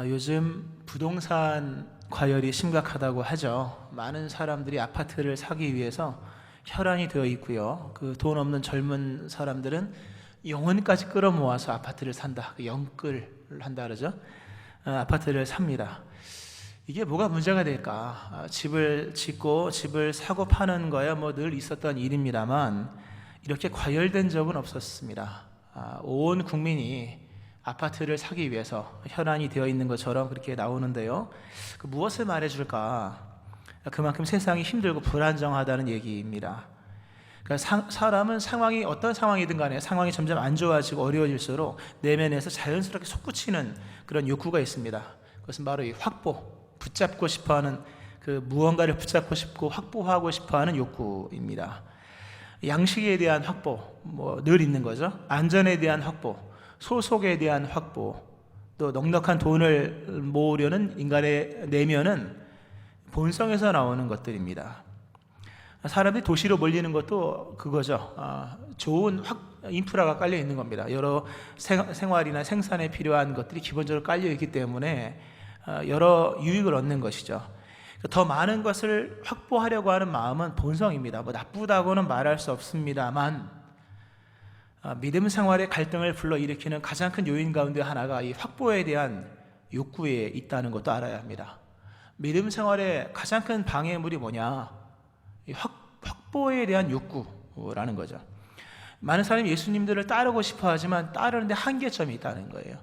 요즘 부동산 과열이 심각하다고 하죠. 많은 사람들이 아파트를 사기 위해서 혈안이 되어 있고요. 그 돈 없는 젊은 사람들은 영혼까지 끌어모아서 아파트를 산다. 영끌을 한다 그러죠. 아파트를 삽니다. 이게 뭐가 문제가 될까? 집을 짓고 집을 사고 파는 거야 뭐 늘 있었던 일입니다만 이렇게 과열된 적은 없었습니다. 온 국민이 아파트를 사기 위해서 혈안이 되어 있는 것처럼 그렇게 나오는데요. 무엇을 말해줄까? 그만큼 세상이 힘들고 불안정하다는 얘기입니다. 그러니까 사람은 상황이 어떤 상황이든 간에 상황이 점점 안 좋아지고 어려워질수록 내면에서 자연스럽게 솟구치는 그런 욕구가 있습니다. 그것은 바로 이 붙잡고 싶어하는 그 무언가를 붙잡고 싶고 확보하고 싶어하는 욕구입니다. 양식에 대한 확보, 뭐 늘 있는 거죠. 안전에 대한 확보, 소속에 대한 확보, 또 넉넉한 돈을 모으려는 인간의 내면은 본성에서 나오는 것들입니다. 사람들이 도시로 몰리는 것도 그거죠. 좋은 인프라가 깔려 있는 겁니다. 여러 생활이나 생산에 필요한 것들이 기본적으로 깔려 있기 때문에 여러 유익을 얻는 것이죠. 더 많은 것을 확보하려고 하는 마음은 본성입니다. 뭐 나쁘다고는 말할 수 없습니다만 믿음 생활의 갈등을 불러일으키는 가장 큰 요인 가운데 하나가 이 확보에 대한 욕구에 있다는 것도 알아야 합니다. 믿음 생활의 가장 큰 방해물이 뭐냐? 이 확보에 대한 욕구라는 거죠. 많은 사람이 예수님들을 따르고 싶어 하지만 따르는데 한계점이 있다는 거예요.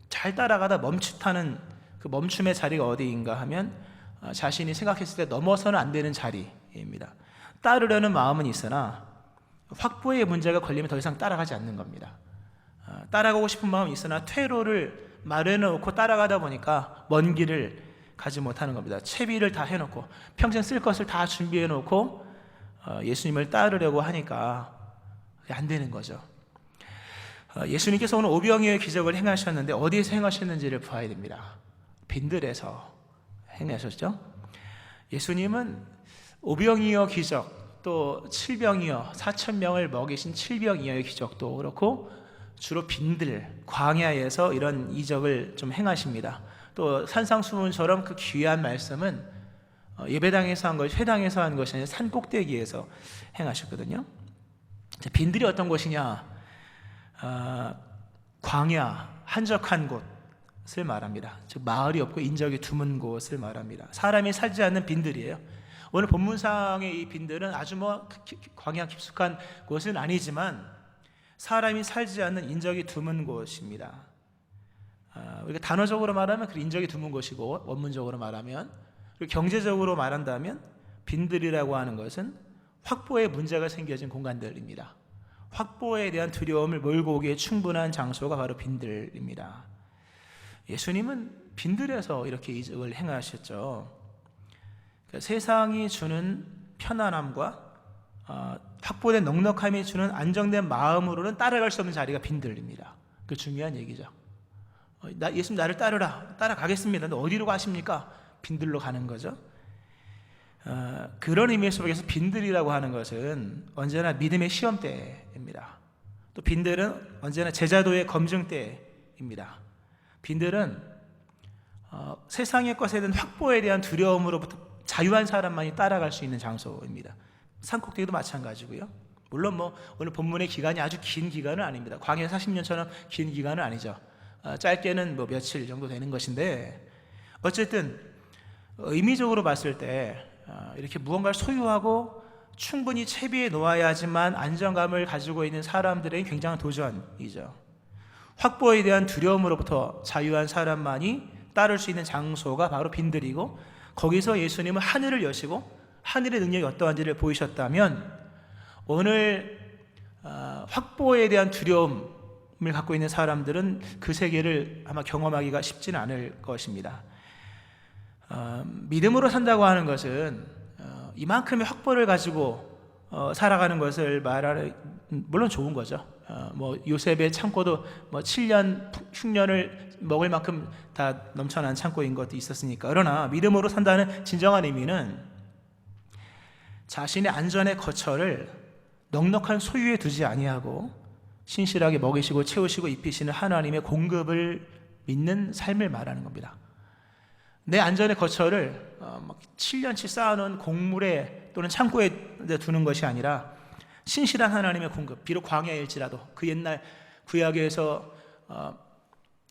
잘 따라가다 멈칫하는 그 멈춤의 자리가 어디인가 하면 자신이 생각했을 때 넘어서는 안 되는 자리입니다. 따르려는 마음은 있으나 확보의 문제가 걸리면 더 이상 따라가지 않는 겁니다. 따라가고 싶은 마음이 있으나 퇴로를 마련해놓고 따라가다 보니까 먼 길을 가지 못하는 겁니다. 채비를 다 해놓고 평생 쓸 것을 다 준비해놓고 예수님을 따르려고 하니까 안 되는 거죠. 예수님께서 오늘 오병이어의 기적을 행하셨는데 어디에서 행하셨는지를 봐야 됩니다. 빈들에서 행하셨죠. 예수님은 오병이어 기적, 또 칠병이어 4,000명을 먹이신 칠병이어의 기적도 그렇고 주로 빈들, 광야에서 이런 이적을 좀 행하십니다. 또 산상수훈처럼 그 귀한 말씀은 예배당에서 한 것이 회당에서 한 것이 아니라 산 꼭대기에서 행하셨거든요. 빈들이 어떤 곳이냐? 광야, 한적한 곳을 말합니다. 즉 마을이 없고 인적이 드문 곳을 말합니다. 사람이 살지 않는 빈들이에요. 오늘 본문상의 이 빈들은 아주 뭐 광야 깊숙한 곳은 아니지만 사람이 살지 않는 인적이 드문 곳입니다. 우리가 단어적으로 말하면 그 인적이 드문 곳이고 원문적으로 말하면 그리고 경제적으로 말한다면 빈들이라고 하는 것은 확보에 문제가 생겨진 공간들입니다. 확보에 대한 두려움을 몰고 오기에 충분한 장소가 바로 빈들입니다. 예수님은 빈들에서 이렇게 이적을 행하셨죠. 그러니까 세상이 주는 편안함과 확보된 넉넉함이 주는 안정된 마음으로는 따라갈 수 없는 자리가 빈들입니다. 그 중요한 얘기죠. 예수님 나를 따라가겠습니다. 근데 어디로 가십니까? 빈들로 가는 거죠. 그런 의미 속에서 빈들이라고 하는 것은 언제나 믿음의 시험대입니다. 또 빈들은 언제나 제자도의 검증대입니다. 빈들은 세상의 것에 대한 확보에 대한 두려움으로부터 자유한 사람만이 따라갈 수 있는 장소입니다. 산꼭대기도 마찬가지고요. 물론 뭐 오늘 본문의 기간이 아주 긴 기간은 아닙니다. 광야 40년처럼 긴 기간은 아니죠. 짧게는 뭐 며칠 정도 되는 것인데 어쨌든 의미적으로 봤을 때 이렇게 무언가를 소유하고 충분히 채비해 놓아야지만 안정감을 가지고 있는 사람들에게 굉장한 도전이죠. 확보에 대한 두려움으로부터 자유한 사람만이 따를 수 있는 장소가 바로 빈들이고 거기서 예수님은 하늘을 여시고 하늘의 능력이 어떠한지를 보이셨다면 오늘 확보에 대한 두려움을 갖고 있는 사람들은 그 세계를 아마 경험하기가 쉽지는 않을 것입니다. 믿음으로 산다고 하는 것은 이만큼의 확보를 가지고 살아가는 것을 말하는 물론 좋은 거죠. 뭐 요셉의 창고도 뭐 7년 흉년을 먹을 만큼 다 넘쳐난 창고인 것도 있었으니까. 그러나 믿음으로 산다는 진정한 의미는 자신의 안전의 거처를 넉넉한 소유에 두지 아니하고 신실하게 먹이시고 채우시고 입히시는 하나님의 공급을 믿는 삶을 말하는 겁니다. 내 안전의 거처를 7년치 쌓아놓은 곡물에 또는 창고에 두는 것이 아니라 신실한 하나님의 공급, 비록 광야일지라도 그 옛날 구약에서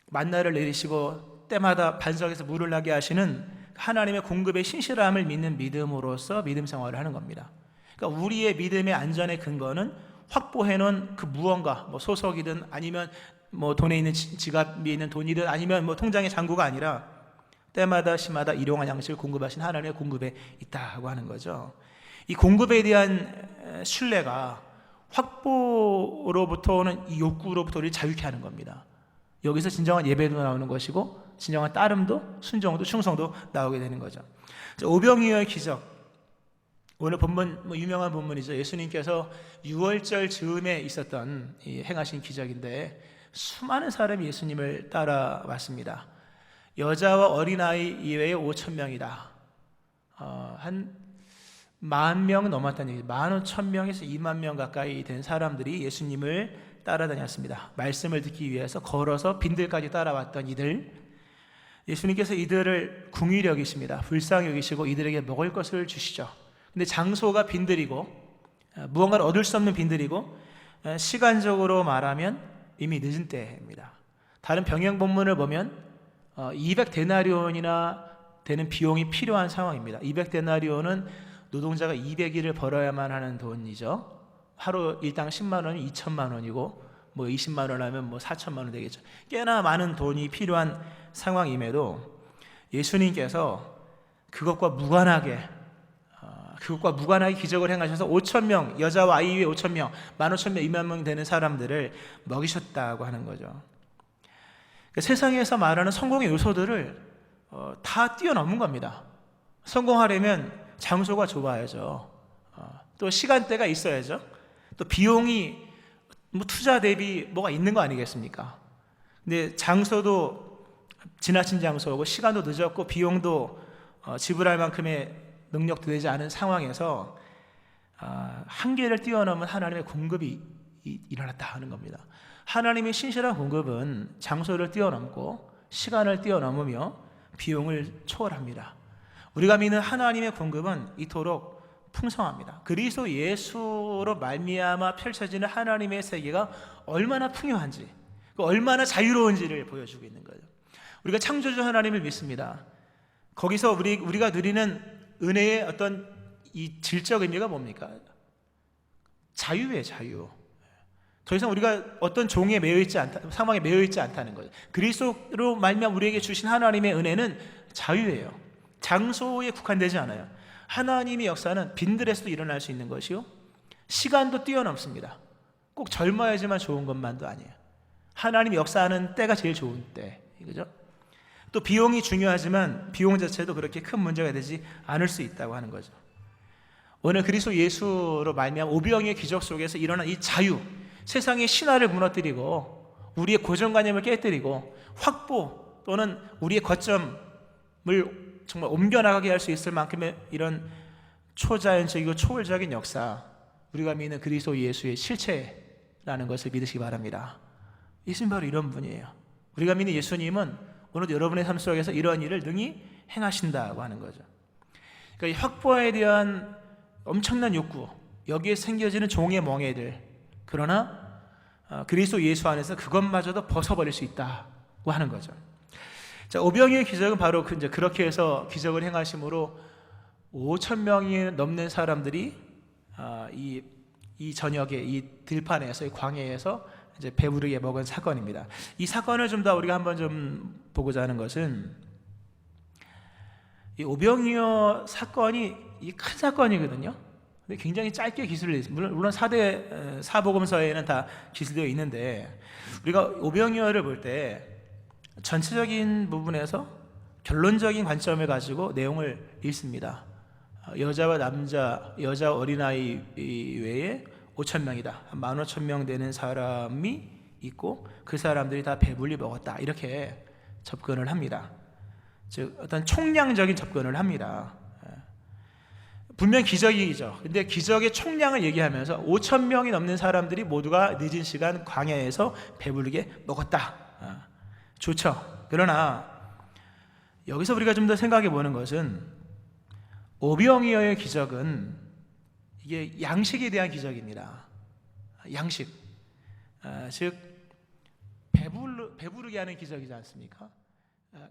만나를 내리시고 때마다 반석에서 물을 나게 하시는 하나님의 공급의 신실함을 믿는 믿음으로써 믿음 생활을 하는 겁니다. 그러니까 우리의 믿음의 안전의 근거는 확보해놓은 그 무언가, 소속이든 아니면 돈에 있는 지갑에 있는 돈이든 아니면 통장의 잔고가 아니라 때마다 시마다 일용할 양식을 공급하신 하나님의 공급에 있다고 하는 거죠. 이 공급에 대한 신뢰가 확보로부터 오는 이 욕구로부터 우리를 자유케 하는 겁니다. 여기서 진정한 예배도 나오는 것이고 진정한 따름도 순종도 충성도 나오게 되는 거죠. 오병이어의 기적, 오늘 본문 유명한 본문이죠. 예수님께서 유월절 즈음에 있었던 행하신 기적인데 수많은 사람이 예수님을 따라왔습니다. 여자와 어린아이 이외에 5,000명이다. 한 10,000명 넘었다는 얘기, 15,000명에서 20,000명 가까이 된 사람들이 예수님을 따라다녔습니다. 말씀을 듣기 위해서 걸어서 빈들까지 따라왔던 이들, 예수님께서 이들을 궁휼히 여기십니다. 불쌍히 여기시고 이들에게 먹을 것을 주시죠. 근데 장소가 빈들이고 무언가를 얻을 수 없는 빈들이고 시간적으로 말하면 이미 늦은 때입니다. 다른 병행 본문을 보면 200데나리온이나 되는 비용이 필요한 상황입니다. 200데나리온은 노동자가 200일을 벌어야만 하는 돈이죠. 하루 일당 10만 원이 2천만 원이고 20만 원 하면 4천만 원 되겠죠. 꽤나 많은 돈이 필요한 상황임에도 예수님께서 그것과 무관하게 기적을 행하셔서 5,000명, 여자와 아이 외에 5,000명, 15,000명, 2만 명 되는 사람들을 먹이셨다고 하는 거죠. 세상에서 말하는 성공의 요소들을 다 뛰어넘은 겁니다. 성공하려면 장소가 좁아야죠. 또 시간대가 있어야죠. 또 비용이 투자 대비 뭐가 있는 거 아니겠습니까? 근데 장소도 지나친 장소고 시간도 늦었고 비용도 지불할 만큼의 능력도 되지 않은 상황에서 한계를 뛰어넘은 하나님의 공급이 일어났다 하는 겁니다. 하나님의 신실한 공급은 장소를 뛰어넘고 시간을 뛰어넘으며 비용을 초월합니다. 우리가 믿는 하나님의 공급은 이토록 풍성합니다. 그리스도 예수로 말미암아 펼쳐지는 하나님의 세계가 얼마나 풍요한지, 얼마나 자유로운지를 보여주고 있는 거예요. 우리가 창조주 하나님을 믿습니다. 거기서 우리가 누리는 은혜의 어떤 이 질적 의미가 뭡니까? 자유예요, 자유. 더 이상 우리가 어떤 종에 매여 있지 않다, 상황에 매여 있지 않다는 거예요. 그리스도로 말미암아 우리에게 주신 하나님의 은혜는 자유예요. 장소에 국한되지 않아요. 하나님의 역사는 빈들에서도 일어날 수 있는 것이요, 시간도 뛰어넘습니다. 꼭 젊어야지만 좋은 것만도 아니에요. 하나님이 역사하는 때가 제일 좋은 때, 그죠? 또 비용이 중요하지만 비용 자체도 그렇게 큰 문제가 되지 않을 수 있다고 하는 거죠. 오늘 그리스도 예수로 말미암아 오병이어의 기적 속에서 일어난 이 자유, 세상의 신화를 무너뜨리고 우리의 고정관념을 깨뜨리고 확보 또는 우리의 거점을 정말 옮겨나가게 할 수 있을 만큼의 이런 초자연적이고 초월적인 역사, 우리가 믿는 그리스도 예수의 실체라는 것을 믿으시기 바랍니다. 예수님 바로 이런 분이에요. 우리가 믿는 예수님은 오늘 여러분의 삶 속에서 이러한 일을 능히 행하신다고 하는 거죠. 그러니까 이 확보에 대한 엄청난 욕구, 여기에 생겨지는 종의 멍에들, 그러나 그리스도 예수 안에서 그것마저도 벗어버릴 수 있다고 하는 거죠. 자, 오병이어의 기적은 바로 이제 그렇게 해서 기적을 행하심으로 5,000명이 넘는 사람들이 이 저녁에 이 들판에서, 이 광야에서 이제 배부르게 먹은 사건입니다. 이 사건을 좀 더 우리가 한번 좀 보고자 하는 것은, 이 오병이어 사건이 이 큰 사건이거든요. 근데 굉장히 짧게 기술을 했습니다. 물론 4대 사복음서에는 다 기술되어 있는데, 우리가 오병이어를 볼 때 전체적인 부분에서 결론적인 관점을 가지고 내용을 읽습니다. 여자와 남자, 여자 어린아이 외에 5,000명이다. 15,000명 되는 사람이 있고 그 사람들이 다 배불리 먹었다. 이렇게 접근을 합니다. 즉 어떤 총량적인 접근을 합니다. 분명 기적이죠. 근데 기적의 총량을 얘기하면서 5,000명이 넘는 사람들이 모두가 늦은 시간 광야에서 배부르게 먹었다. 좋죠. 그러나 여기서 우리가 좀 더 생각해 보는 것은 오병이어의 기적은 이게 양식에 대한 기적입니다. 양식, 즉 배부르게 하는 기적이지 않습니까?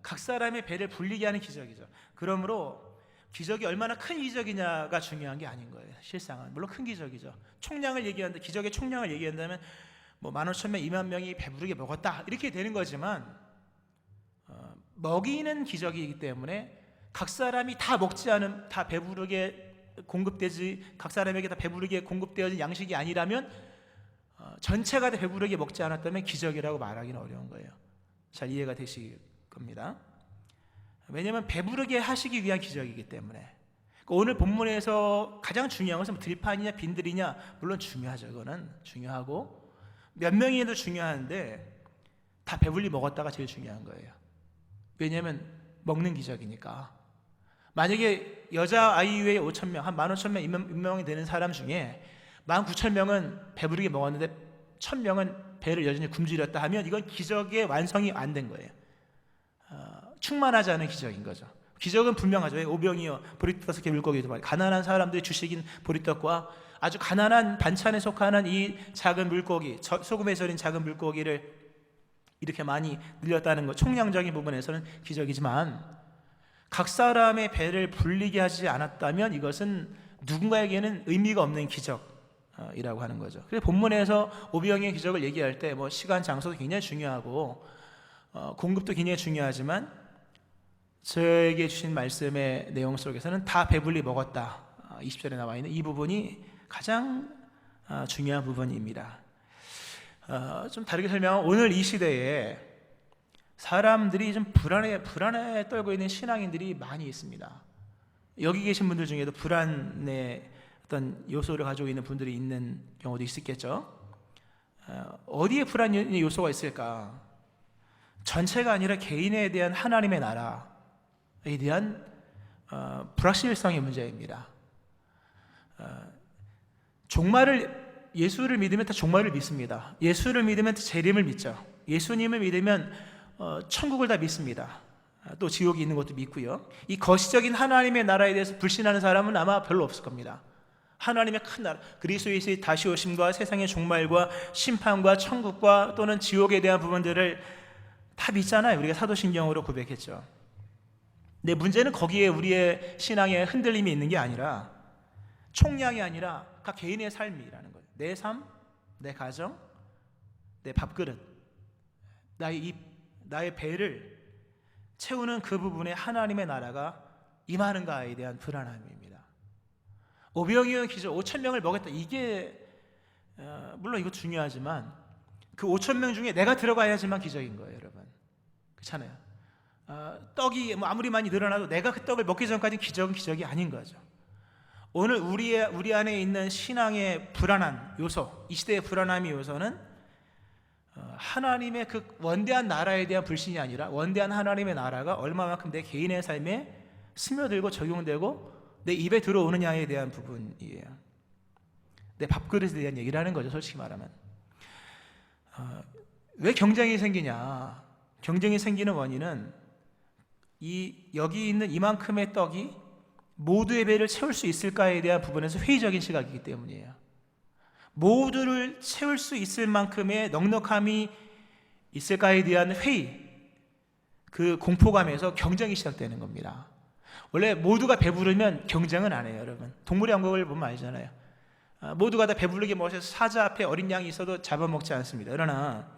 각 사람의 배를 불리게 하는 기적이죠. 그러므로 기적이 얼마나 큰 기적이냐가 중요한 게 아닌 거예요. 실상은 물론 큰 기적이죠. 총량을 얘기하는데, 기적의 총량을 얘기한다면 뭐 15,000명, 2만 명이 배부르게 먹었다 이렇게 되는 거지만, 먹이는 기적이기 때문에 각 사람이 다 먹지 않은, 다 배부르게 공급되지, 각 사람에게 다 배부르게 공급되어진 양식이 아니라면, 전체가 다 배부르게 먹지 않았다면 기적이라고 말하기는 어려운 거예요. 잘 이해가 되실 겁니다. 왜냐하면 배부르게 하시기 위한 기적이기 때문에. 오늘 본문에서 가장 중요한 것은 들판이냐 빈들이냐, 물론 중요하죠. 그거는 중요하고 몇 명이라도 중요한데 다 배불리 먹었다가 제일 중요한 거예요. 왜냐하면 먹는 기적이니까. 만약에 여자아이 외에 5,000명, 한 15,000명, 2만명이 되는 사람 중에 19,000명은 배부르게 먹었는데 1,000명은 배를 여전히 굶주렸다 하면 이건 기적의 완성이 안 된 거예요. 충만하지 않은 기적인 거죠. 기적은 분명하죠. 오병이어 보리떡 5개 물고기도 말이에요. 가난한 사람들의 주식인 보리떡과 아주 가난한 반찬에 속하는 이 작은 물고기, 소금에 절인 작은 물고기를 이렇게 많이 늘렸다는 것, 총량적인 부분에서는 기적이지만, 각 사람의 배를 불리게 하지 않았다면 이것은 누군가에게는 의미가 없는 기적이라고 하는 거죠. 그래서 본문에서 오병이어의 기적을 얘기할 때 뭐 시간, 장소도 굉장히 중요하고 공급도 굉장히 중요하지만, 저에게 주신 말씀의 내용 속에서는 다 배불리 먹었다, 20절에 나와 있는 이 부분이 가장 중요한 부분입니다. 좀 다르게 설명하면, 오늘 이 시대에 사람들이 좀 불안에 떨고 있는 신앙인들이 많이 있습니다. 여기 계신 분들 중에도 불안의 어떤 요소를 가지고 있는 분들이 있는 경우도 있었겠죠. 어디에 불안의 요소가 있을까? 전체가 아니라 개인에 대한 하나님의 나라에 대한 불확실성의 문제입니다. 예수를 믿으면 다 종말을 믿습니다. 예수를 믿으면 다 재림을 믿죠. 예수님을 믿으면 천국을 다 믿습니다. 또 지옥이 있는 것도 믿고요. 이 거시적인 하나님의 나라에 대해서 불신하는 사람은 아마 별로 없을 겁니다. 하나님의 큰 나라, 그리스도 예수의 다시 오심과 세상의 종말과 심판과 천국과 또는 지옥에 대한 부분들을 다 믿잖아요. 우리가 사도신경으로 고백했죠. 근데 문제는 거기에 우리의 신앙에 흔들림이 있는 게 아니라, 총량이 아니라 각 개인의 삶이라는 거예요. 내 삶, 내 가정, 내 밥그릇, 나의 입, 나의 배를 채우는 그 부분에 하나님의 나라가 임하는가에 대한 불안함입니다. 오병이어 기적 5,000명을 먹였다, 이게 물론 이거 중요하지만 그 5,000명 중에 내가 들어가야지만 기적인 거예요, 여러분. 그렇잖아요. 떡이 뭐 아무리 많이 늘어나도 내가 그 떡을 먹기 전까지 기적은 기적이 아닌 거죠. 오늘 우리 안에 있는 신앙의 불안한 요소, 이 시대의 불안함의 요소는 하나님의 그 원대한 나라에 대한 불신이 아니라, 원대한 하나님의 나라가 얼마만큼 내 개인의 삶에 스며들고 적용되고 내 입에 들어오느냐에 대한 부분이에요. 내 밥그릇에 대한 얘기를 하는 거죠, 솔직히 말하면. 왜 경쟁이 생기냐? 경쟁이 생기는 원인은 여기 있는 이만큼의 떡이 모두의 배를 채울 수 있을까에 대한 부분에서 회의적인 시각이기 때문이에요. 모두를 채울 수 있을 만큼의 넉넉함이 있을까에 대한 회의, 그 공포감에서 경쟁이 시작되는 겁니다. 원래 모두가 배부르면 경쟁은 안 해요, 여러분. 동물의 왕국을 보면 알잖아요. 모두가 다 배부르게 먹어서 사자 앞에 어린 양이 있어도 잡아먹지 않습니다. 그러나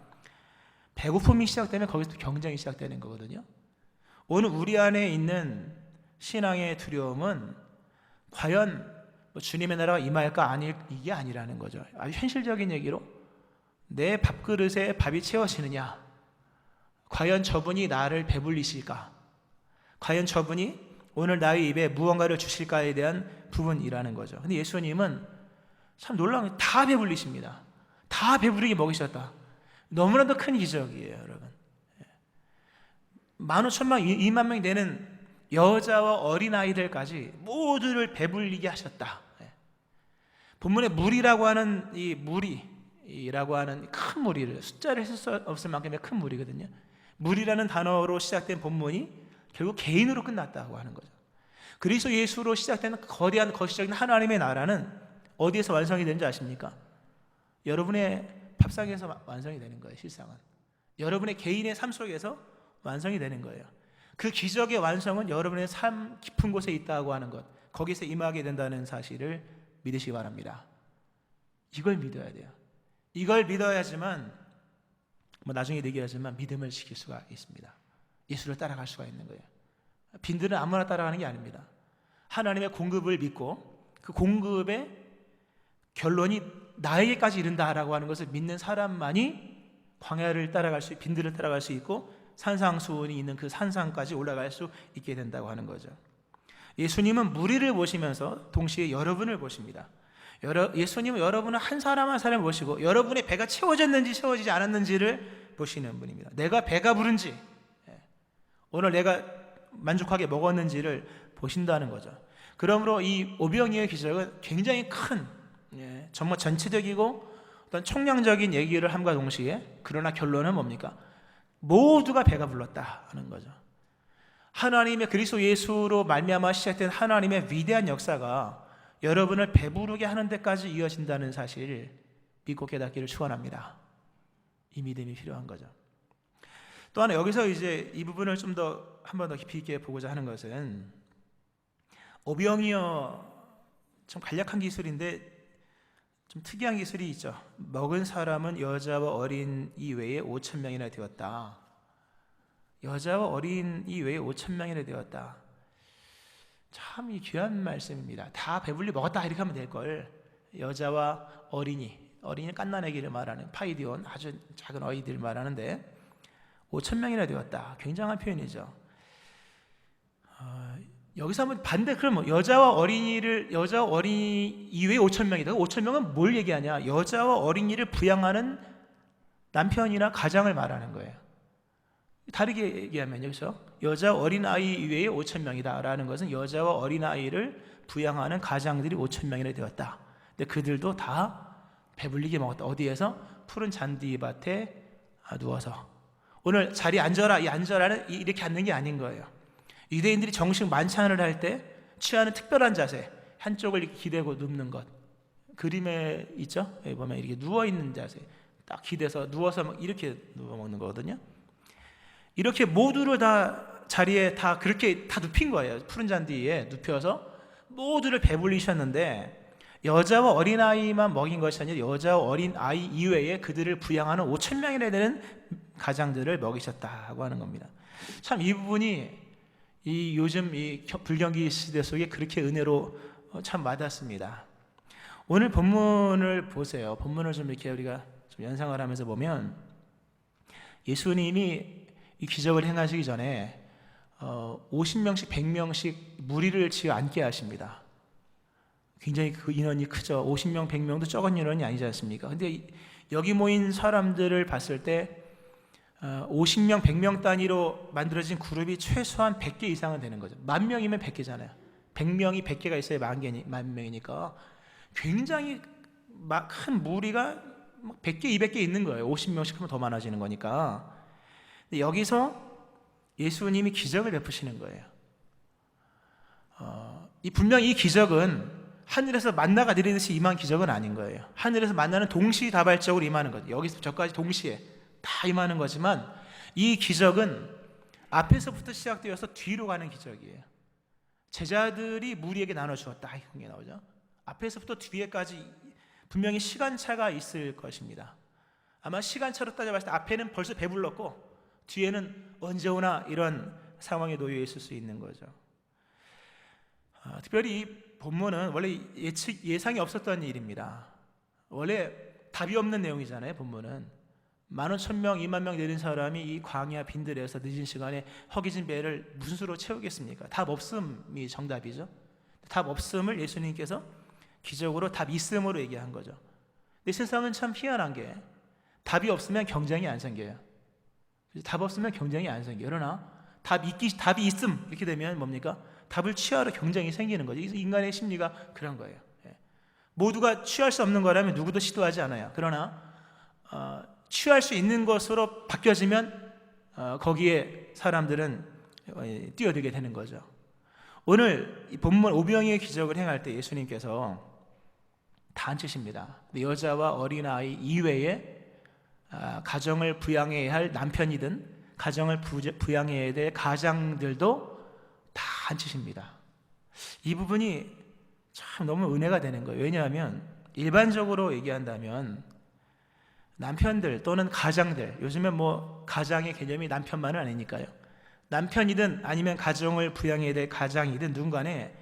배고픔이 시작되면 거기서 경쟁이 시작되는 거거든요. 오늘 우리 안에 있는 신앙의 두려움은 과연 주님의 나라가 임할까 이게 아니라는 거죠. 아주 현실적인 얘기로 내 밥그릇에 밥이 채워지느냐, 과연 저분이 나를 배불리실까, 과연 저분이 오늘 나의 입에 무언가를 주실까에 대한 부분이라는 거죠. 근데 예수님은 참 놀라운 게 다 배불리십니다. 다 배부르게 먹이셨다. 너무나도 큰 기적이에요, 여러분. 15,000명, 2만 명이 되는 여자와 어린아이들까지 모두를 배불리게 하셨다. 본문에 물이라고 하는 이 무리라고 하는 큰 무리를, 숫자를 쓸 수 없을 만큼의 큰 무리거든요. 물이라는 단어로 시작된 본문이 결국 개인으로 끝났다고 하는 거죠. 그리스도 예수로 시작된 거대한 거시적인 하나님의 나라는 어디에서 완성이 되는지 아십니까? 여러분의 밥상에서 완성이 되는 거예요. 실상은 여러분의 개인의 삶 속에서 완성이 되는 거예요. 그 기적의 완성은 여러분의 삶 깊은 곳에 있다고 하는 것, 거기서 임하게 된다는 사실을 믿으시기 바랍니다. 이걸 믿어야 돼요. 이걸 믿어야지만 나중에 얘기하지만 믿음을 지킬 수가 있습니다. 예수를 따라갈 수가 있는 거예요. 빈들은 아무나 따라가는 게 아닙니다. 하나님의 공급을 믿고 그 공급의 결론이 나에게까지 이른다라고 하는 것을 믿는 사람만이 광야를 따라갈 수, 빈들을 따라갈 수 있고 산상수훈이 있는 그 산상까지 올라갈 수 있게 된다고 하는 거죠. 예수님은 무리를 보시면서 동시에 여러분을 보십니다. 예수님은 여러분을 한 사람 한 사람 보시고 여러분의 배가 채워졌는지 채워지지 않았는지를 보시는 분입니다. 내가 배가 부른지, 오늘 내가 만족하게 먹었는지를 보신다는 거죠. 그러므로 이 오병이어의 기적은 굉장히 큰, 정말 전체적이고 어떤 총량적인 얘기를 함과 동시에 그러나 결론은 뭡니까? 모두가 배가 불렀다 하는 거죠. 하나님의 그리스도 예수로 말미암아 시작된 하나님의 위대한 역사가 여러분을 배부르게 하는 데까지 이어진다는 사실을 믿고 깨닫기를 축원합니다. 이 믿음이 필요한 거죠. 또 하나 여기서 이제 이 부분을 좀 더 한 번 더 깊이 있게 보고자 하는 것은 오병이어 좀 간략한 기술인데 좀 특이한 기술이 있죠. 먹은 사람은 여자와 어린 이외에 5,000명이나 되었다. 여자와 어린 이외에 5,000명이나 되었다. 참 이 귀한 말씀입니다. 다 배불리 먹었다 이렇게 하면 될걸. 여자와 어린이는 갓난아기를 말하는 파이디온, 아주 작은 어이들 말하는데 5,000명이나 되었다. 굉장한 표현이죠. 여기서 한번 반대, 그러면 여자와 어린이 이외에 5,000명이다. 5,000명은 뭘 얘기하냐? 여자와 어린이를 부양하는 남편이나 가장을 말하는 거예요. 다르게 얘기하면 여기서 여자 어린아이 이외에 5,000명이다 라는 것은 여자와 어린아이를 부양하는 가장들이 5,000명이나 되었다. 근데 그들도 다 배불리게 먹었다. 어디에서? 푸른 잔디밭에 누워서. 오늘 자리에 앉아라, 이 앉아라는 이렇게 앉는 게 아닌 거예요. 유대인들이 정식 만찬을 할 때 취하는 특별한 자세, 한쪽을 이렇게 기대고 눕는 것. 그림에 있죠? 여기 보면 이렇게 누워있는 자세, 딱 기대서 누워서 이렇게 누워 먹는 거거든요. 이렇게 모두를 다 자리에 다 그렇게 다 눕힌 거예요. 푸른 잔디에 눕혀서 모두를 배불리셨는데 여자와 어린아이만 먹인 것이 아니라 여자와 어린아이 이외에 그들을 부양하는 5,000명이나 되는 가장들을 먹이셨다고 하는 겁니다. 참 이 부분이 이 요즘 이 불경기 시대 속에 그렇게 은혜로 참 와닿습니다. 오늘 본문을 보세요. 본문을 좀 이렇게 우리가 좀 연상을 하면서 보면 예수님이 이 기적을 행하시기 전에 50명씩 100명씩 무리를 지어 앉게 하십니다. 굉장히 그 인원이 크죠. 50명 100명도 적은 인원이 아니지 않습니까? 근데 여기 모인 사람들을 봤을 때 50명 100명 단위로 만들어진 그룹이 최소한 100개 이상은 되는 거죠. 10,000명이면 100개잖아요 100명이 100개가 있어야 10,000명이니까 굉장히 큰 무리가 100개 200개 있는 거예요. 50명씩 하면 더 많아지는 거니까. 근데 여기서 예수님이 기적을 베푸시는 거예요. 분명히 이 기적은 하늘에서 만나가 내리듯이 임한 기적은 아닌 거예요. 하늘에서 만나는 동시다발적으로 임하는 거죠. 여기서 저까지 동시에 다 임하는 거지만 이 기적은 앞에서부터 시작되어서 뒤로 가는 기적이에요. 제자들이 무리에게 나눠주었다 이런 게 나오죠. 앞에서부터 뒤에까지 분명히 시간차가 있을 것입니다. 아마 시간차로 따져봤을 때 앞에는 벌써 배불렀고 뒤에는 언제 오나 이런 상황에 놓여 있을 수 있는 거죠. 특별히 이 본문은 원래 예상이 없었던 일입니다. 원래 답이 없는 내용이잖아요. 본문은 15,000명, 20,000명 되는 사람이 이 광야 빈들에서 늦은 시간에 허기진 배를 무슨 수로 채우겠습니까? 답 없음이 정답이죠. 답 없음을 예수님께서 기적으로 답 있음으로 얘기한 거죠. 근데 세상은 참 희한한 게 답이 없으면 경쟁이 안 생겨요. 답 없으면 경쟁이 안 생겨요. 그러나 답이 있음 이렇게 되면 뭡니까? 답을 취하러 경쟁이 생기는 거죠. 인간의 심리가 그런 거예요. 모두가 취할 수 없는 거라면 누구도 시도하지 않아요. 그러나 취할 수 있는 것으로 바뀌어지면 거기에 사람들은 뛰어들게 되는 거죠. 오늘 이 본문 오병이의 기적을 행할 때 예수님께서 다 앉히십니다. 여자와 어린아이 이외에 가정을 부양해야 할 남편이든 가정을 부양해야 될 가장들도 다 앉히십니다. 이 부분이 참 너무 은혜가 되는 거예요. 왜냐하면 일반적으로 얘기한다면 남편들 또는 가장들, 요즘엔 뭐 가장의 개념이 남편만은 아니니까요. 남편이든 아니면 가정을 부양해야 될 가장이든 누군가에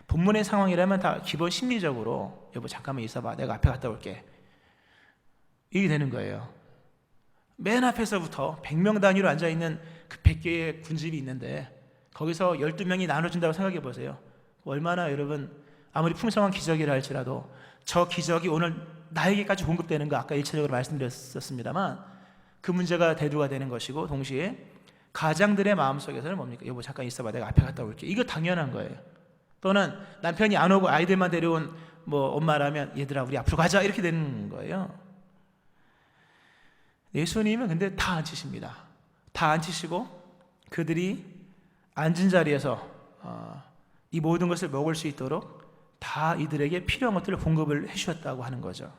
본문의 상황이라면 다 기본 심리적으로 여보 잠깐만 있어봐, 내가 앞에 갔다 올게, 이게 되는 거예요. 맨 앞에서부터 100명 단위로 앉아있는 그 100개의 군집이 있는데 거기서 12명이 나눠준다고 생각해 보세요. 얼마나 여러분 아무리 풍성한 기적이라 할지라도 저 기적이 오늘 나에게까지 공급되는 거 아까 일차적으로 말씀드렸었습니다만 그 문제가 대두가 되는 것이고, 동시에 가장들의 마음속에서는 뭡니까? 여보 잠깐 있어봐, 내가 앞에 갔다 올게. 이거 당연한 거예요. 또는 남편이 안 오고 아이들만 데려온 뭐 엄마라면 얘들아 우리 앞으로 가자, 이렇게 되는 거예요. 예수님은 근데 다 앉히십니다. 다 앉히시고 그들이 앉은 자리에서 이 모든 것을 먹을 수 있도록 다 이들에게 필요한 것들을 공급을 해주셨다고 하는 거죠.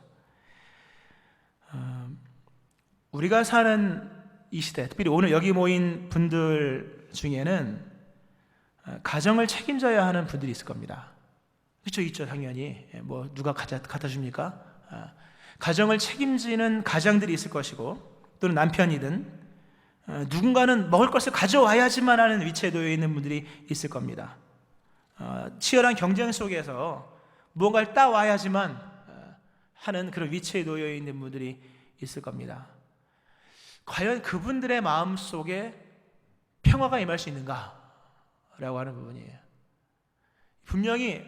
우리가 사는 이 시대, 특별히 오늘 여기 모인 분들 중에는 가정을 책임져야 하는 분들이 있을 겁니다. 그렇죠, 있죠, 당연히. 뭐 누가 갖다 줍니까? 가정을 책임지는 가장들이 있을 것이고, 또는 남편이든 누군가는 먹을 것을 가져와야지만 하는 위치에 놓여 있는 분들이 있을 겁니다. 치열한 경쟁 속에서 무언가를 따와야지만 하는 그런 위치에 놓여 있는 분들이 있을 겁니다. 과연 그분들의 마음 속에 평화가 임할 수 있는가? 라고 하는 부분이에요. 분명히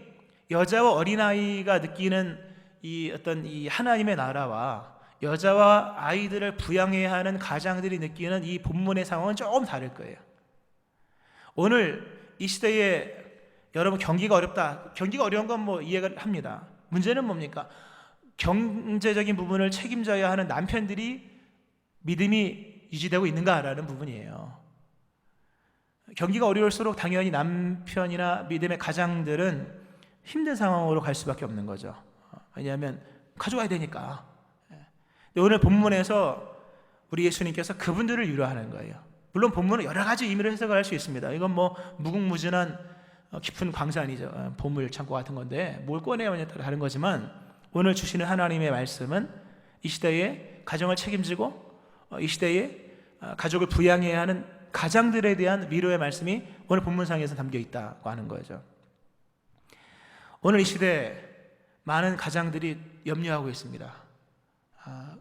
여자와 어린아이가 느끼는 이 어떤 이 하나님의 나라와 여자와 아이들을 부양해야 하는 가장들이 느끼는 이 본문의 상황은 조금 다를 거예요. 오늘 이 시대에 여러분 경기가 어렵다. 경기가 어려운 건 뭐 이해가 합니다. 문제는 뭡니까? 경제적인 부분을 책임져야 하는 남편들이 믿음이 유지되고 있는가라는 부분이에요. 경기가 어려울수록 당연히 남편이나 믿음의 가장들은 힘든 상황으로 갈 수밖에 없는 거죠. 왜냐하면 가져와야 되니까. 오늘 본문에서 우리 예수님께서 그분들을 위로하는 거예요. 물론 본문은 여러 가지 의미로 해석을 할 수 있습니다. 이건 뭐 무궁무진한 깊은 광산이죠. 보물 창고 같은 건데 뭘 꺼내오냐에 따라 다른 거지만, 오늘 주시는 하나님의 말씀은 이 시대에 가정을 책임지고 이 시대에 가족을 부양해야 하는 가장들에 대한 위로의 말씀이 오늘 본문상에서 담겨 있다고 하는 거죠. 오늘 이 시대에 많은 가장들이 염려하고 있습니다.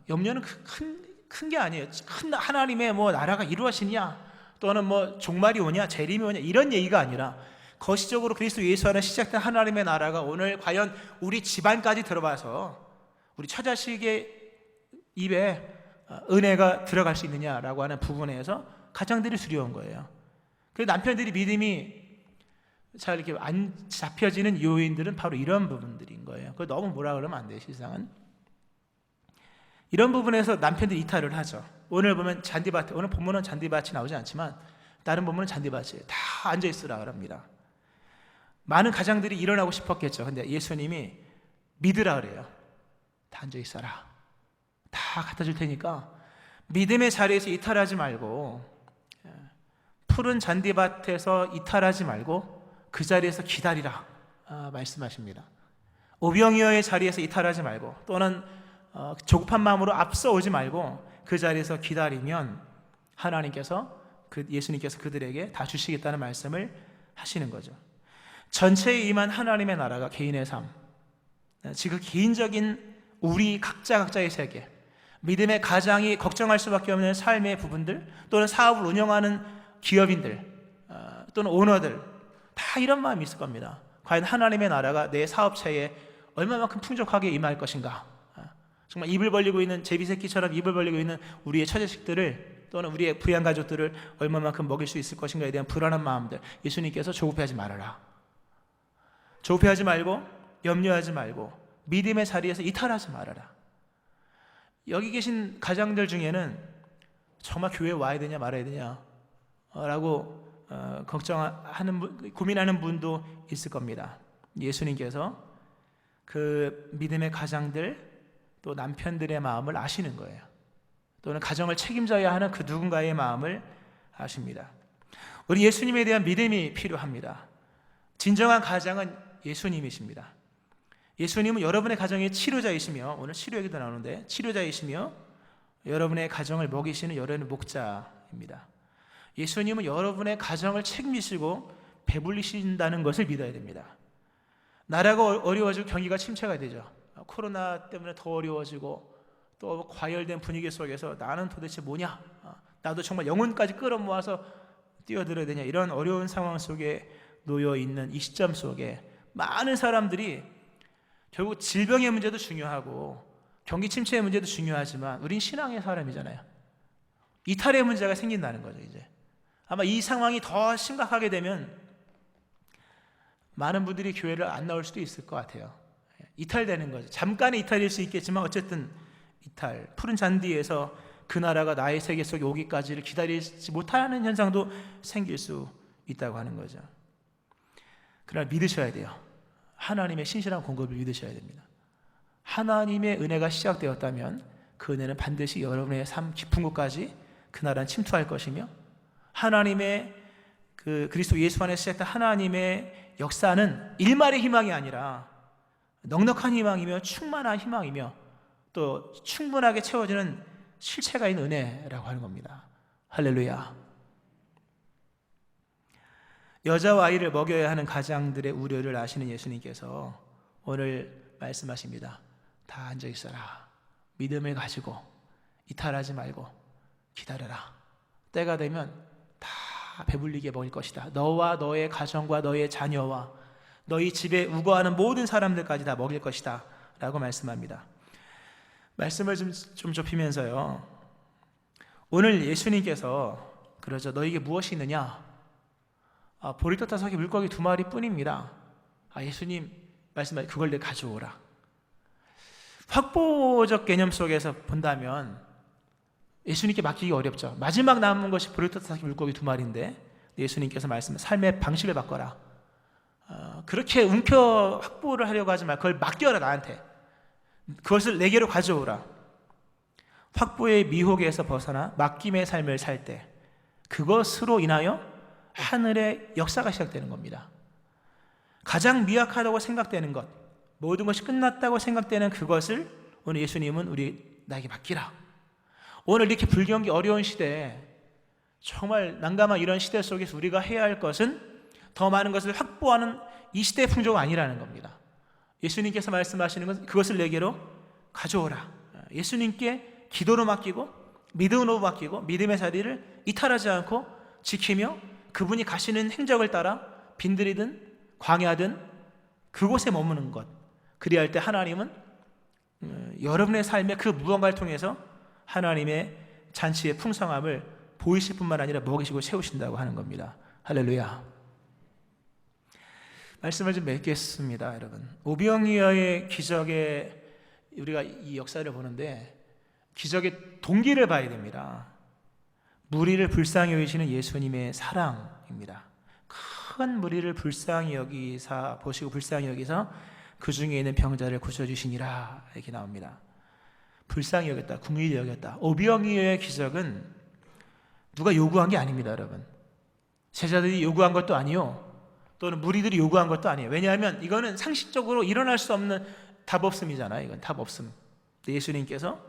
염려는 큰 게 아니에요. 큰 하나님의 뭐 나라가 이루어지냐, 또는 뭐 종말이 오냐, 재림이 오냐, 이런 얘기가 아니라 거시적으로 그리스도 예수 안에 시작된 하나님의 나라가 오늘 과연 우리 집안까지 들어와서 우리 처자식의 입에 은혜가 들어갈 수 있느냐라고 하는 부분에서 가장들이 두려운 거예요. 그래서 남편들이 믿음이 잘 이렇게 안 잡혀지는 요인들은 바로 이런 부분들인 거예요. 그 너무 뭐라 그러면 안 돼요. 실상은 이런 부분에서 남편들이 이탈을 하죠. 오늘 보면 잔디밭, 오늘 본문은 잔디밭이 나오지 않지만 다른 본문은 잔디밭이에요. 다 앉아 있으라 그럽니다. 많은 가장들이 일어나고 싶었겠죠. 근데 예수님이 믿으라 그래요. 다 앉아 있어라. 다 갖다 줄 테니까 믿음의 자리에서 이탈하지 말고, 푸른 잔디밭에서 이탈하지 말고 그 자리에서 기다리라 말씀하십니다. 오병이어의 자리에서 이탈하지 말고, 또는 조급한 마음으로 앞서 오지 말고 그 자리에서 기다리면 하나님께서 예수님께서 그들에게 다 주시겠다는 말씀을 하시는 거죠. 전체에 임한 하나님의 나라가 개인의 삶, 지금 개인적인 우리 각자의 세계, 믿음의 가장이 걱정할 수밖에 없는 삶의 부분들, 또는 사업을 운영하는 기업인들, 또는 오너들, 다 이런 마음이 있을 겁니다. 과연 하나님의 나라가 내 사업체에 얼마만큼 풍족하게 임할 것인가? 정말 입을 벌리고 있는 제비새끼처럼 입을 벌리고 있는 우리의 처자식들을, 또는 우리의 부양가족들을 얼마만큼 먹일 수 있을 것인가에 대한 불안한 마음들, 예수님께서 조급해하지 말아라. 조급해하지 말고 염려하지 말고 믿음의 자리에서 이탈하지 말아라. 여기 계신 가장들 중에는 정말 교회에 와야 되냐 말아야 되냐 라고 고민하는 분도 있을 겁니다. 예수님께서 그 믿음의 가장들 또 남편들의 마음을 아시는 거예요. 또는 가정을 책임져야 하는 그 누군가의 마음을 아십니다. 우리 예수님에 대한 믿음이 필요합니다. 진정한 가장은 예수님이십니다. 예수님은 여러분의 가정의 치료자이시며, 오늘 치료 얘기도 나오는데 치료자이시며 여러분의 가정을 먹이시는 여러분의 목자입니다. 예수님은 여러분의 가정을 책임지시고 배불리신다는 것을 믿어야 됩니다. 나라가 어려워지고 경기가 침체가 되죠. 코로나 때문에 더 어려워지고 또 과열된 분위기 속에서 나는 도대체 뭐냐, 나도 정말 영혼까지 끌어모아서 뛰어들어야 되냐, 이런 어려운 상황 속에 놓여 있는 이 시점 속에 많은 사람들이 결국 질병의 문제도 중요하고 경기 침체의 문제도 중요하지만 우린 신앙의 사람이잖아요. 이탈의 문제가 생긴다는 거죠. 이제 아마 이 상황이 더 심각하게 되면 많은 분들이 교회를 안 나올 수도 있을 것 같아요. 이탈되는 거죠. 잠깐의 이탈일 수 있겠지만 어쨌든 이탈, 푸른 잔디에서 그 나라가 나의 세계 속에 오기까지를 기다리지 못하는 현상도 생길 수 있다고 하는 거죠. 그러나 믿으셔야 돼요. 하나님의 신실한 공급을 믿으셔야 됩니다. 하나님의 은혜가 시작되었다면 그 은혜는 반드시 여러분의 삶 깊은 곳까지 그 나라는 침투할 것이며, 하나님의 그 그리스도 예수 안에 시작된 하나님의 역사는 일말의 희망이 아니라 넉넉한 희망이며 충만한 희망이며 또 충분하게 채워지는 실체가 있는 은혜라고 하는 겁니다. 할렐루야. 여자와 아이를 먹여야 하는 가장들의 우려를 아시는 예수님께서 오늘 말씀하십니다. 다 앉아 있어라. 믿음을 가지고 이탈하지 말고 기다려라. 때가 되면 다 배불리게 먹을 것이다. 너와 너의 가정과 너의 자녀와 너희 집에 우거하는 모든 사람들까지 다 먹일 것이다 라고 말씀합니다. 말씀을 좀 좁히면서요, 오늘 예수님께서 그러죠. 너에게 무엇이 있느냐? 보리떡 5개 물고기 2마리 뿐입니다. 예수님 말씀하신 그걸 내 가져오라. 확보적 개념 속에서 본다면 예수님께 맡기기 어렵죠. 마지막 남은 것이 보리떡 5개 물고기 2마리인데 예수님께서 말씀하신 삶의 방식을 바꿔라. 그렇게 움켜 확보를 하려고 하지 말고 그걸 맡겨라. 나한테 그것을 내게로 가져오라. 확보의 미혹에서 벗어나 맡김의 삶을 살 때 그것으로 인하여 하늘의 역사가 시작되는 겁니다. 가장 미약하다고 생각되는 것, 모든 것이 끝났다고 생각되는 그것을 오늘 예수님은 나에게 맡기라. 오늘 이렇게 불경기 어려운 시대에 정말 난감한 이런 시대 속에서 우리가 해야 할 것은 더 많은 것을 확보하는 이 시대의 풍조가 아니라는 겁니다. 예수님께서 말씀하시는 것은 그것을 내게로 가져오라. 예수님께 기도로 맡기고 믿음으로 맡기고 믿음의 자리를 이탈하지 않고 지키며 그분이 가시는 행적을 따라 빈들이든 광야든 그곳에 머무는 것. 그리할 때 하나님은 여러분의 삶의 그 무언가를 통해서 하나님의 잔치의 풍성함을 보이실 뿐만 아니라 먹이시고 채우신다고 하는 겁니다. 할렐루야. 말씀을 좀 맺겠습니다, 여러분. 오병이어의 기적의 우리가 이 역사를 보는데 기적의 동기를 봐야 됩니다. 무리를 불쌍히 여기시는 예수님의 사랑입니다. 큰 무리를 불쌍히 보시고 불쌍히 여기서 그 중에 있는 병자를 고쳐주시니라 이렇게 나옵니다. 불쌍히 여겼다, 긍휼히 여겼다. 오병이어의 기적은 누가 요구한 게 아닙니다, 여러분. 제자들이 요구한 것도 아니요, 또는 무리들이 요구한 것도 아니에요. 왜냐하면 이거는 상식적으로 일어날 수 없는 답 없음이잖아요. 이건 답 없음. 예수님께서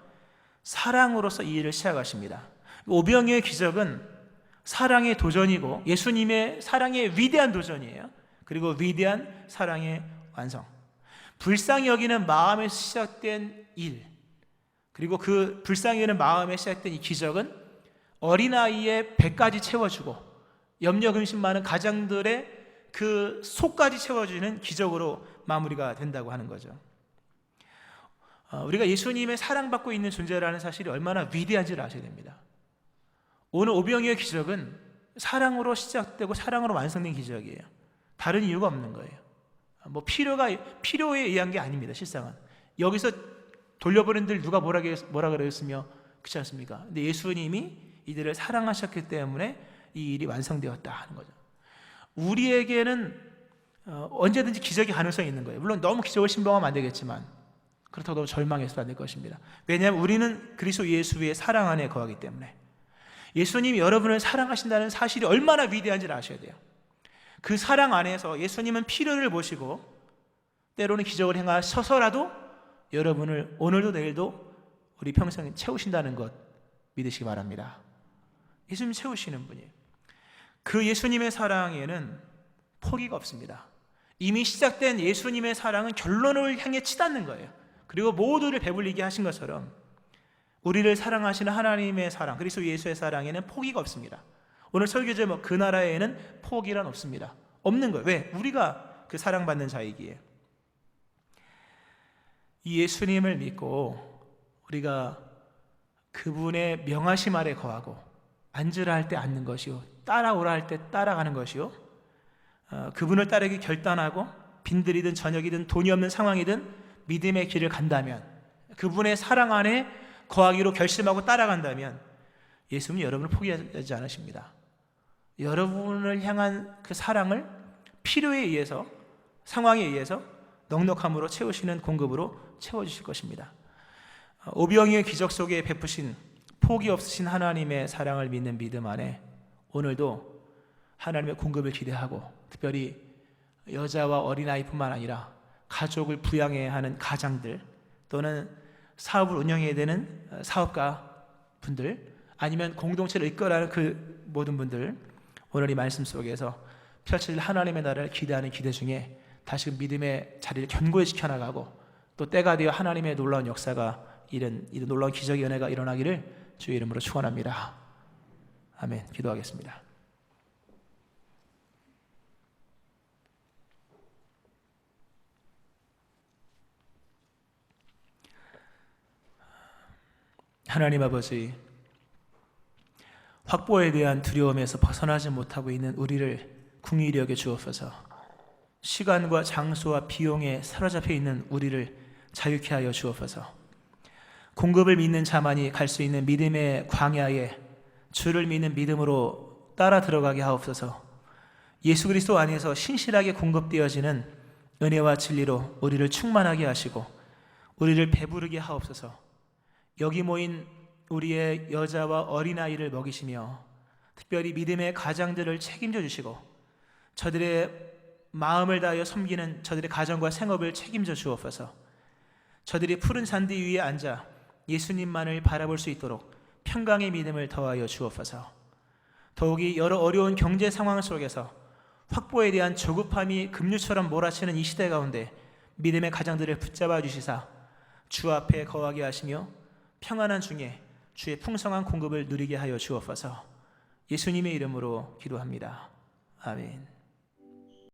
사랑으로서 이 일을 시작하십니다. 오병이어의 기적은 사랑의 도전이고 예수님의 사랑의 위대한 도전이에요. 그리고 위대한 사랑의 완성. 불쌍히 여기는 마음에서 시작된 일, 그리고 그 불쌍히 여기는 마음에 시작된 이 기적은 어린아이의 배까지 채워주고 염려 근심 많은 가장들의 그 속까지 채워주는 기적으로 마무리가 된다고 하는 거죠. 우리가 예수님의 사랑받고 있는 존재라는 사실이 얼마나 위대한지를 아셔야 됩니다. 오늘 오병이어의 기적은 사랑으로 시작되고 사랑으로 완성된 기적이에요. 다른 이유가 없는 거예요. 필요에 의한 게 아닙니다. 실상은 여기서 돌려보낸 들 누가 뭐라 그랬으며 그렇지 않습니까? 근데 예수님이 이들을 사랑하셨기 때문에 이 일이 완성되었다 하는 거죠. 우리에게는 언제든지 기적의 가능성이 있는 거예요. 물론 너무 기적을 신봉하면 안 되겠지만 그렇다고 너무 절망해서도 안 될 것입니다. 왜냐하면 우리는 그리스도 예수의 사랑 안에 거하기 때문에. 예수님이 여러분을 사랑하신다는 사실이 얼마나 위대한지를 아셔야 돼요. 그 사랑 안에서 예수님은 피로를 보시고 때로는 기적을 행하셔서라도 여러분을 오늘도 내일도 우리 평생 채우신다는 것 믿으시기 바랍니다. 예수님 채우시는 분이에요. 그 예수님의 사랑에는 포기가 없습니다. 이미 시작된 예수님의 사랑은 결론을 향해 치닫는 거예요. 그리고 모두를 배불리게 하신 것처럼 우리를 사랑하시는 하나님의 사랑, 그리스도 예수의 사랑에는 포기가 없습니다. 오늘 설교 제목 그 나라에는 포기란 없습니다. 없는 거예요. 왜? 우리가 그 사랑받는 자이기에. 이 예수님을 믿고 우리가 그분의 명하심 아래 거하고 앉으라 할 때 앉는 것이요, 따라오라 할 때 따라가는 것이요, 그분을 따르기 결단하고 빈들이든 저녁이든 돈이 없는 상황이든 믿음의 길을 간다면, 그분의 사랑 안에 거하기로 결심하고 따라간다면 예수님은 여러분을 포기하지 않으십니다. 여러분을 향한 그 사랑을 필요에 의해서, 상황에 의해서 넉넉함으로 채우시는 공급으로 채워주실 것입니다. 오병이의 기적 속에 베푸신 포기 없으신 하나님의 사랑을 믿는 믿음 안에 오늘도 하나님의 공급을 기대하고, 특별히 여자와 어린아이뿐만 아니라 가족을 부양해야 하는 가장들, 또는 사업을 운영해야 되는 사업가 분들, 아니면 공동체를 이끌어가는 그 모든 분들, 오늘 이 말씀 속에서 펼쳐질 하나님의 나라를 기대하는 기대 중에 다시금 믿음의 자리를 견고히 지켜나가고 또 때가 되어 하나님의 놀라운 역사가 이런 놀라운 기적의 은혜가 일어나기를 주의 이름으로 축원합니다. 아멘. 기도하겠습니다. 하나님 아버지, 확보에 대한 두려움에서 벗어나지 못하고 있는 우리를 긍휼히 여겨 주옵소서. 시간과 장소와 비용에 사로잡혀 있는 우리를 자유케 하여 주옵소서. 공급을 믿는 자만이 갈 수 있는 믿음의 광야에 주를 믿는 믿음으로 따라 들어가게 하옵소서. 예수 그리스도 안에서 신실하게 공급되어지는 은혜와 진리로 우리를 충만하게 하시고 우리를 배부르게 하옵소서. 여기 모인 우리의 여자와 어린아이를 먹이시며 특별히 믿음의 가장들을 책임져 주시고 저들의 마음을 다하여 섬기는 저들의 가정과 생업을 책임져 주옵소서. 저들이 푸른 잔디 위에 앉아 예수님만을 바라볼 수 있도록 평강의 믿음을 더하여 주옵소서. 더욱이 여러 어려운 경제 상황 속에서 확보에 대한 조급함이 급류처럼 몰아치는 이 시대 가운데 믿음의 가장들을 붙잡아 주시사 주 앞에 거하게 하시며 평안한 중에 주의 풍성한 공급을 누리게 하여 주옵소서. 예수님의 이름으로 기도합니다. 아멘.